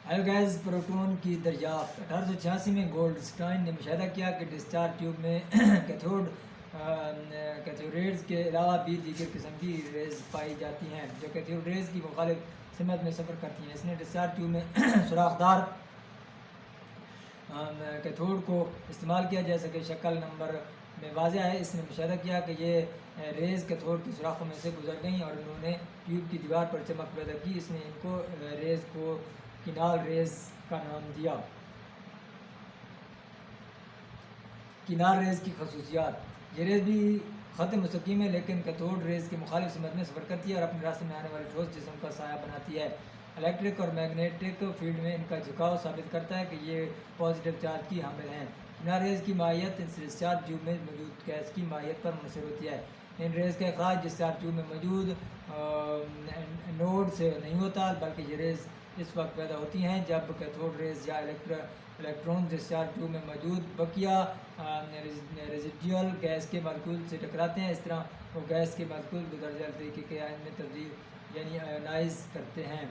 Hello guys, proton की दरियाफ्त 1886 में Goldstein ने मुशाहिदा किया कि डिस्चार्ज ट्यूब में कैथोडेट्स के अलावा भी दीगर किस्म की रेज पाई जाती हैं जो कैथोडेट्स की मुखालिफ सिमत में सफ़र करती हैं। इसने डिस्चार्ज ट्यूब में सुराखदार कैथोड को इस्तेमाल किया जैसा कि शक्ल नंबर में वाज़ह है। इसने मुशाहिदा किया कि ये रेज़ कैथोड की सुराखों में से गुजर गईं और उन्होंने ट्यूब की दीवार पर चमक पैदा की। इसने इनको रेज़ को किनाल रेज़ का नाम दिया। किनाल रेज़ की खसूसियात, ये रेज़ भी ख़त मुस्तकीम है लेकिन कैथोड रेज़ के मुखालिफ सिमत में सफ़र करती है और अपने रास्ते में आने वाले ठोस जिस्म का साया बनाती है। इलेक्ट्रिक और मैग्नेटिक फील्ड में इनका झुकाव साबित करता है कि ये पॉजिटिव चार्ज की हामिल हैं। किनार रेज़ की माहियत डिस्चार्ज ट्यूब में मौजूद गैस की माहियत पर मुनहसर होती है। इन रेज़ का अखराज डिस्चार्ज ट्यूब में मौजूद नोड से नहीं होता बल्कि ये रेज़ इस वक्त पैदा होती हैं जब कैथोड रेज़ या इलेक्ट्रॉन डिस्चार्ज ट्यूब में मौजूद बकिया रेजिडुअल गैस के मॉलिक्यूल से टकराते हैं। इस तरह वो गैस के मॉलिक्यूल को दर्जा तरीके के आयन में तब्दील यानी आयोनाइज करते हैं।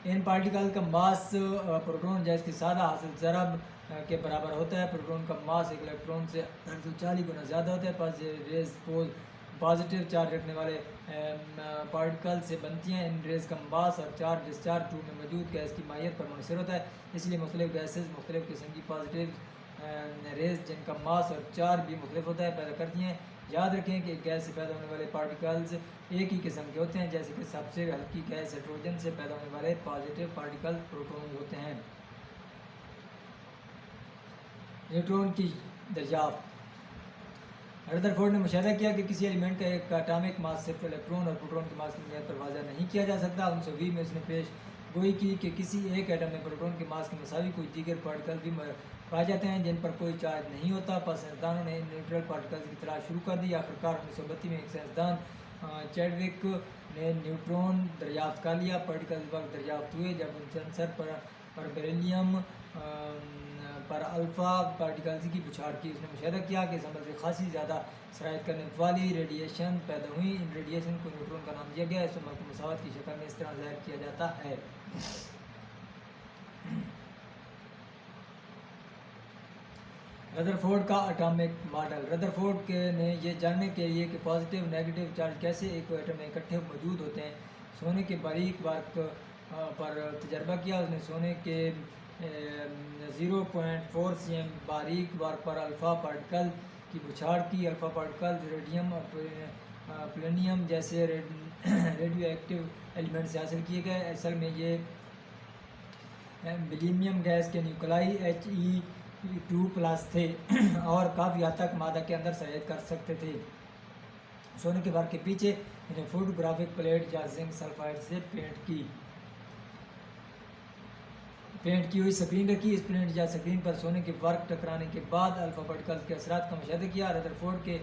इन पार्टिकल का मास प्रोटॉन जैसे कि सादा हासिल ज़रब के बराबर होता है। प्रोटॉन का मास एक इलेक्ट्रॉन से 140 गुना ज़्यादा होता है। रेज़ पॉजिटिव चार्ज रखने वाले पार्टिकल से बनती हैं। इन रेज़ का मास और चार्ज डिस्चार्ज ट्यूब में मौजूद गैस की माहियत पर मुनहसर होता है। इसलिए मुख्तलिफ गैसेज मुख्तलिफ किस्म की पॉजिटिव रेज़ जिनका मास और चार्ज भी मुख्तलिफ होता है पैदा करती हैं। याद रखें कि गैस से पैदा होने वाले पार्टिकल्स एक ही किस्म के होते हैं, जैसे कि सबसे हल्की गैस हाइड्रोजन से पैदा होने वाले पॉजिटिव पार्टिकल प्रोटॉन होते हैं। न्यूट्रॉन की दरियाफ्त, रदरफोर्ड ने मुशाहिदा किया कि किसी एलिमेंट का एक एटॉमिक मास सिर्फ इलेक्ट्रॉन और प्रोटॉन की मास की बुनियाद पर वाज़ा नहीं किया जा सकता। 1920 में उसने पेश गोई की कि किसी एक एटम में प्रोटॉन के मास के मसावी कुछ दीगर पार्टिकल भी पाए जाते हैं जिन पर कोई चार्ज नहीं होता। पर साइंसदानों ने इन न्यूट्रल पार्टिकल्स की तलाश शुरू कर दी। आखिरकार 1932 में एक साइंसदान चैडविक ने न्यूट्रॉन दरियाफ्त कर लिया। पार्टिकल इस वक्त दरियाफ्त हुए जब उनसे अंसर पर बेरिलियम पर अल्फ़ा पार्टिकल्स की बुछाड़ की। उसने मुशाहिदा किया कि इस अमल से खासी ज़्यादा शराइत करने वाली रेडिएशन पैदा हुई। इन रेडिएशन को न्यूट्रॉन का नाम दिया गया। इस अमल को मसावत की शक्ल में इस तरह ज़ाहिर किया जाता है। रदरफोर्ड का एटॉमिक मॉडल, रदरफोर्ड ने यह जानने के लिए कि पॉजिटिव नेगेटिव चार्ज कैसे एक एटम में इकट्ठे मौजूद होते हैं सोने के बारीक वर्क पर तजर्बा किया। उसने सोने के 0.4 cm बारीक वर्क पर अल्फ़ा पार्टिकल की बुछाड़ की। अल्फ़ा पार्टिकल रेडियम और प्लेनियम जैसे रेडियो एक्टिव एलिमेंट से हासिल किए गए। असल में ये बेरिलियम गैस के न्यूक्लाई He2+ थे और काफ़ी हद तक मादा के अंदर शराइत कर सकते थे। सोने के वर्क के पीछे इन्हें फोटोग्राफिक प्लेट या जिंक सल्फाइड से पेंट की हुई स्क्रीन रखी। इस प्लेट या स्क्रीन पर सोने के वर्क टकराने के बाद अल्फ़ा पार्टिकल्स के असरात का मुशाहिदा किया। रदरफोर्ड के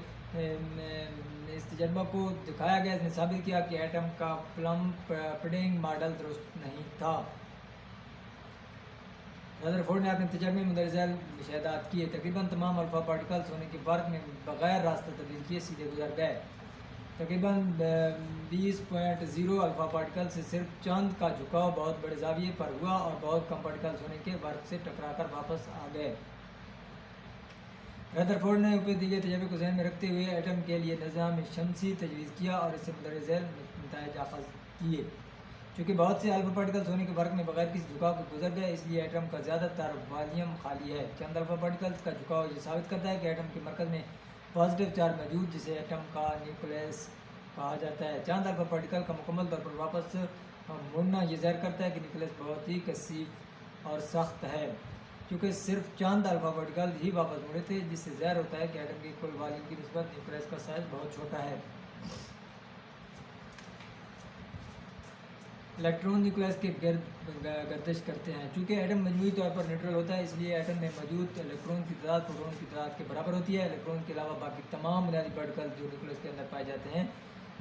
इस तजर्बा को दिखाया गया। इसने साबित किया कि एटम का प्लम पुडिंग मॉडल दुरुस्त नहीं था। रदरफोर्ड ने अपने तजर्बे में मुंदरजा मुशाहिदात किए। तकरीबन तमाम अल्फ़ा पार्टिकल सोने के वर्क में बगैर रास्ता तब्दील किए सीधे गुजर गए। तकरीबन 20.0 अल्फ़ा पार्टिकल से सिर्फ चंद का झुकाव बहुत बड़े जाविये पर हुआ और बहुत कम पार्टिकल सोने के वर्क से टकराकर वापस आ गए। रदरफोर्ड ने ऊपर दिए तजर्बे को ज़हन में रखते हुए एटम के लिए निज़ाम शमसी तजवीज़ किया और इससे मुंदरजा नताइज अखज़ किए। चूँकि बहुत से अल्फ़ा पार्टिकल सोने के वर्क में बगैर किसी झुकाव के गुजर गए, इसलिए एटम का ज़्यादातर वॉल्यूम खाली है। चंद अल्फ़ा पार्टिकल्स का झुकाव ये साबित करता है कि एटम के मरकज़ में पॉजिटिव चार्ज मौजूद, जिसे एटम का न्यूक्लियस कहा जाता है। चंद अल्फ़ा पार्टिकल का मुकम्मल तौर पर वापस मुड़ना ये ज़ाहिर करता है कि न्यूक्लियस बहुत ही कसीफ और सख्त है। क्योंकि सिर्फ चंद अल्फ़ा पार्टिकल ही वापस मुड़े थे, जिससे ज़ाहिर होता है कि एटम के कुल वॉल्यूम की निस्बत न्यूक्लियस का साइज़ बहुत छोटा है। इलेक्ट्रॉन न्यूक्लियस के गर्दिश करते हैं। चूँकि एटम मजमूई तौर पर न्यूट्रल होता है, इसलिए एटम में मौजूद इलेक्ट्रॉन की तादाद प्रोटॉन की तादाद के बराबर होती है। इलेक्ट्रॉन के अलावा बाकी तमाम बुनियादी पार्टिकल जो न्यूक्लियस के अंदर पाए जाते हैं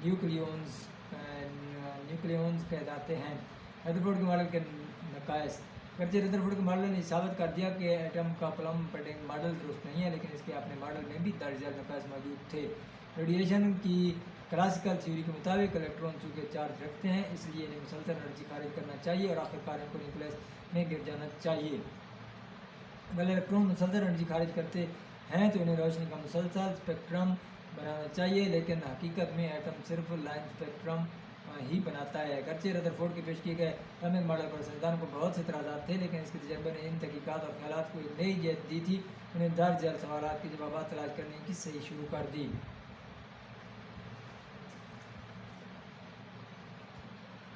न्यूक्लियॉन्स कहलाते हैं। रदरफोर्ड के मॉडल के नकाइस, अगरचे रदरफोर्ड के मॉडल ने साबित कर दिया कि एटम का प्लम पुडिंग मॉडल दुरुस्त नहीं है, लेकिन इसके अपने मॉडल में भी दर्ज नकाइस मौजूद थे। रेडिएशन की क्लासिकल थ्योरी के मुताबिक इलेक्ट्रॉन चूँकि चार्ज रखते हैं इसलिए इन्हें मुसलसल एनर्जी खारिज करना चाहिए और आखिरकार इनको न्यूक्लियस में गिर जाना चाहिए। अगर इलेक्ट्रॉन मुसलसल एनर्जी खारिज करते हैं तो इन्हें रोशनी का मुसलसल स्पेक्ट्रम बनाना चाहिए, लेकिन हकीकत में एटम सिर्फ लाइन स्पेक्ट्रम ही बनाता है। अगरचे रदरफोर्ड के पेश किए गए एटॉमिक मॉडल पर साइंसदानों को बहुत से इतराज़ात थे, लेकिन इसके तजर्बे ने इन तहकीकात और ख्यालात को एक नई जहत दी थी। उन्हें दर्ज झेल सवालात के जवाब तलाश करने की सही शुरू कर दी।